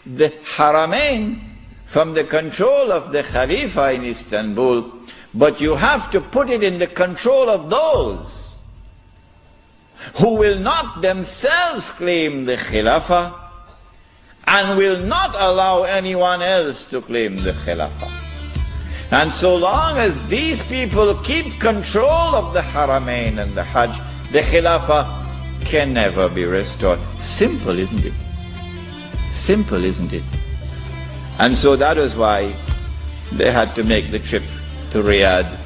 the Haramain from the control of the Khalifa in Istanbul, but you have to put it in the control of those who will not themselves claim the Khilafah and will not allow anyone else to claim the Khilafah. And so long as these people keep control of the Haramain and the Hajj, the Khilafah can never be restored. Simple, isn't it? Simple, isn't it? And so that is why they had to make the trip to Riyadh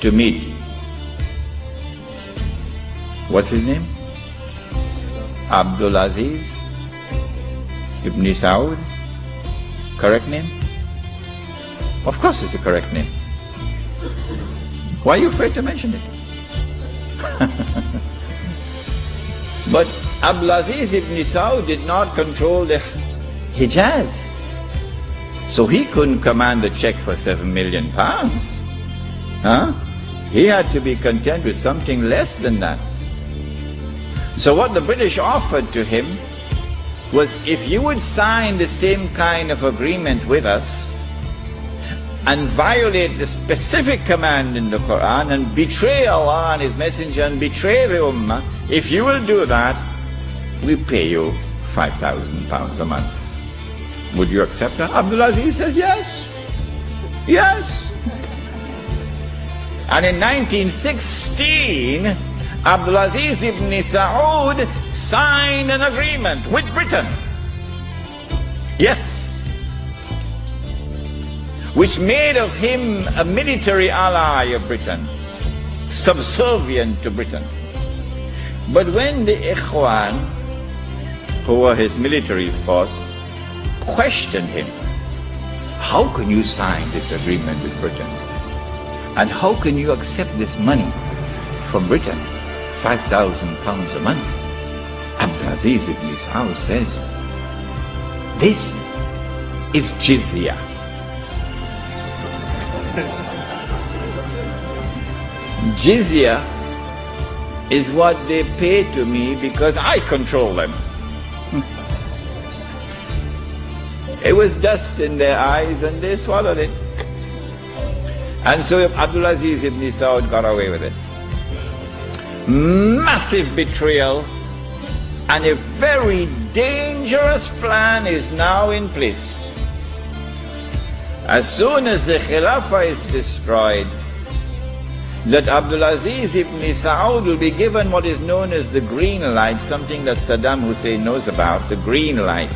to meet. What's his name? Abdul Aziz Ibn Saud. Correct name? Of course it's the correct name. Why are you afraid to mention it? But Abdul Aziz Ibn Saud did not control the Hijaz. So he couldn't command a check for £7 million. He had to be content with something less than that. So what the British offered to him was, if you would sign the same kind of agreement with us and violate the specific command in the Quran and betray Allah and His Messenger and betray the Ummah, if you will do that, we pay you £5,000 a month. Would you accept that? Abdul Aziz says yes. Yes. And in 1916, Abdul Aziz ibn Saud signed an agreement with Britain. Yes. Which made of him a military ally of Britain, subservient to Britain. But when the Ikhwan, who were his military force, questioned him, how can you sign this agreement with Britain? And how can you accept this money from Britain, £5,000 a month? Abdul Aziz ibn Saud says, this is jizya. Jizya is what they pay to me because I control them. It was dust in their eyes and they swallowed it. And so Abdul Aziz ibn Saud got away with it. Massive betrayal, and a very dangerous plan is now in place. As soon as the Khilafah is destroyed, that Abdul Aziz ibn Saud will be given what is known as the green light, something that Saddam Hussein knows about, the green light.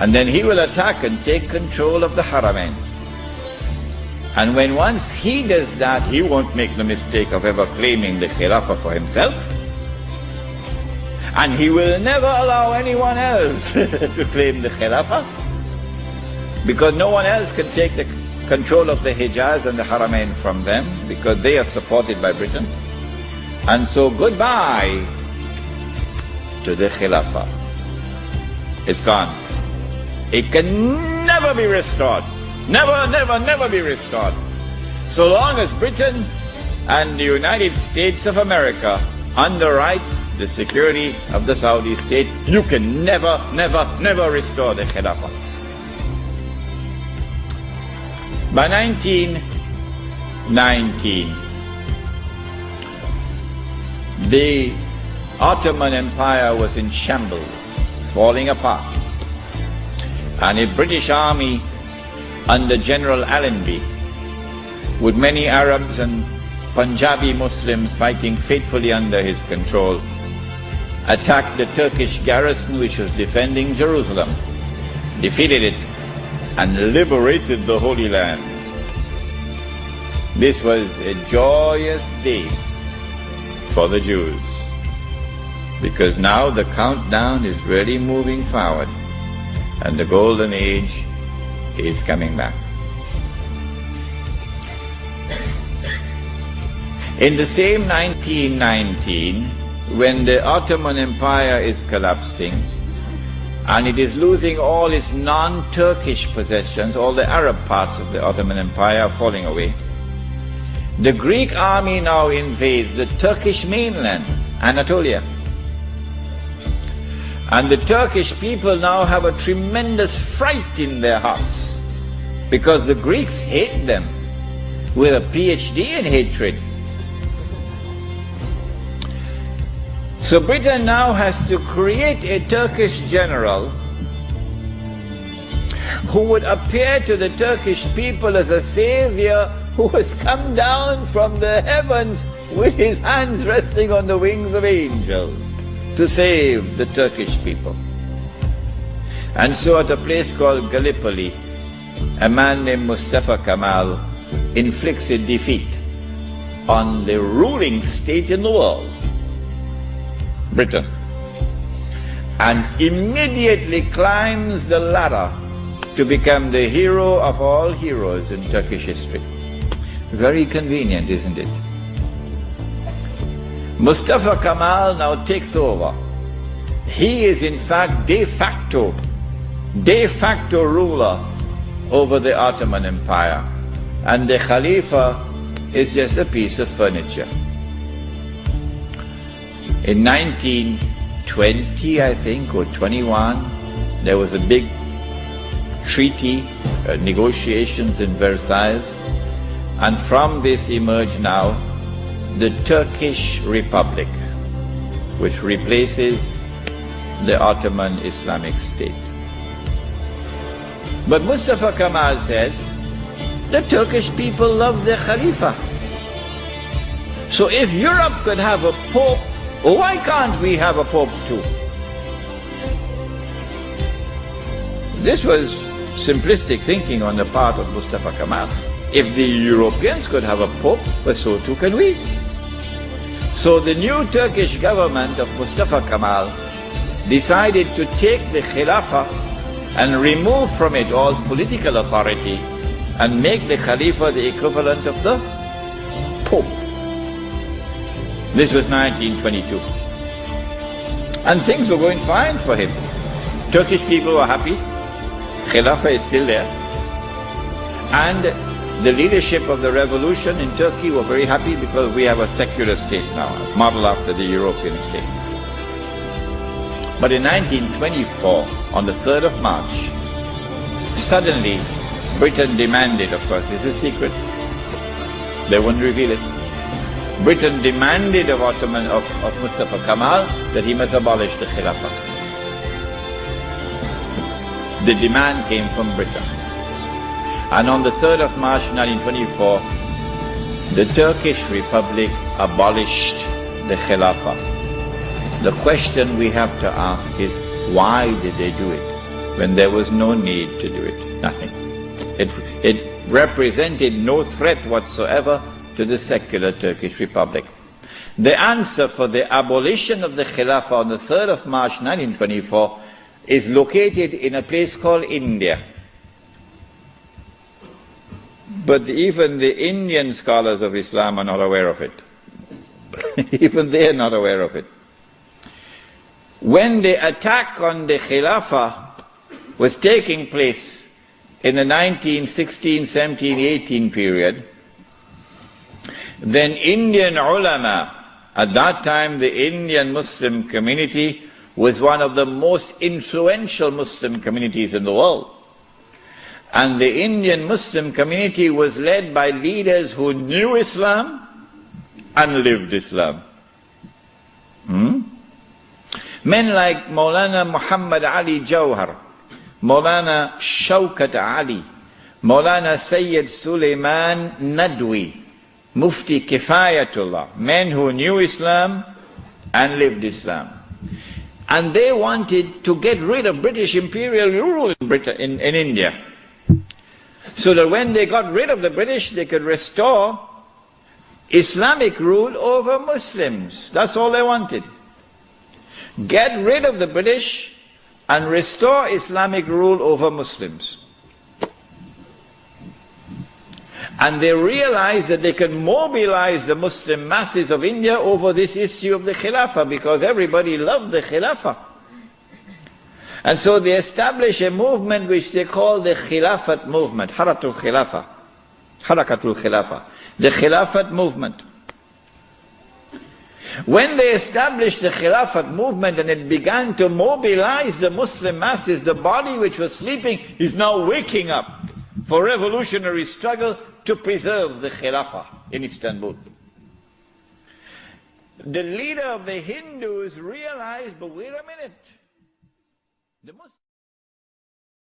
And then he will attack and take control of the Haramain. And when once he does that, he won't make the mistake of ever claiming the Khilafah for himself. And he will never allow anyone else to claim the Khilafah, because no one else can take the control of the Hijaz and the Haramain from them, because they are supported by Britain. And so goodbye to the Khilafah. It's gone. It can never be restored. Never, never, never be restored. So long as Britain and the United States of America underwrite the security of the Saudi state, you can never, never, never restore the Khilafah. By 1919, the Ottoman Empire was in shambles, falling apart. And a British army under General Allenby, with many Arabs and Punjabi Muslims fighting faithfully under his control, attacked the Turkish garrison which was defending Jerusalem, defeated it, and liberated the Holy Land. This was a joyous day for the Jews, because now the countdown is really moving forward, and the golden age is coming back. In the same 1919, when the Ottoman Empire is collapsing and it is losing all its non-Turkish possessions, all the Arab parts of the Ottoman Empire are falling away, the Greek army now invades the Turkish mainland, Anatolia. And the Turkish people now have a tremendous fright in their hearts because the Greeks hate them with a PhD in hatred. So Britain now has to create a Turkish general who would appear to the Turkish people as a savior who has come down from the heavens with his hands resting on the wings of angels to save the Turkish people. And so at a place called Gallipoli, a man named Mustafa Kemal inflicts a defeat on the ruling state in the world, Britain, and immediately climbs the ladder to become the hero of all heroes in Turkish history. Very convenient, isn't it? Mustafa Kemal now takes over. He is in fact de facto ruler over the Ottoman Empire, and the Khalifa is just a piece of furniture. In 1920, I think, or 21, there was a big treaty, negotiations in Versailles, and from this emerged now the Turkish Republic, which replaces the Ottoman Islamic State. But Mustafa Kemal said, the Turkish people love their Khalifa. So if Europe could have a pope, why can't we have a pope too? This was simplistic thinking on the part of Mustafa Kemal. If the Europeans could have a pope, well, so too can we. So the new Turkish government of Mustafa Kemal decided to take the Khilafah and remove from it all political authority and make the Khalifa the equivalent of the Pope. This was 1922. And things were going fine for him. Turkish people were happy. Khilafah is still there. And the leadership of the revolution in Turkey were very happy because we have a secular state now, modeled after the European state. But in 1924, on the 3rd of March, suddenly Britain demanded, of course, this is a secret, they wouldn't reveal it, Britain demanded of Mustafa Kemal that he must abolish the Khilafah. The demand came from Britain. And on the 3rd of March 1924, the Turkish Republic abolished the Khilafah. The question we have to ask is, why did they do it when there was no need to do it? Nothing. It represented no threat whatsoever to the secular Turkish Republic. The answer for the abolition of the Khilafah on the 3rd of March 1924 is located in a place called India. But even the Indian scholars of Islam are not aware of it. Even they are not aware of it. When the attack on the Khilafah was taking place in the 1916, 17, 18 period, then Indian ulama, at that time the Indian Muslim community was one of the most influential Muslim communities in the world. And the Indian Muslim community was led by leaders who knew Islam and lived Islam. Men like Maulana Muhammad Ali Jawhar, Maulana Shaukat Ali, Maulana Sayyid Sulaiman Nadwi, Mufti Kifayatullah, men who knew Islam and lived Islam. And they wanted to get rid of British imperial rule in India, so that when they got rid of the British, they could restore Islamic rule over Muslims. That's all they wanted. Get rid of the British and restore Islamic rule over Muslims. And they realized that they could mobilize the Muslim masses of India over this issue of the Khilafah, because everybody loved the Khilafah. And so they established a movement which they call the Khilafat movement, Harakatul Khilafah, the Khilafat movement. When they established the Khilafat movement and it began to mobilize the Muslim masses, the body which was sleeping is now waking up for revolutionary struggle to preserve the Khilafah in Istanbul. The leader of the Hindus realized, but wait a minute, the Muslims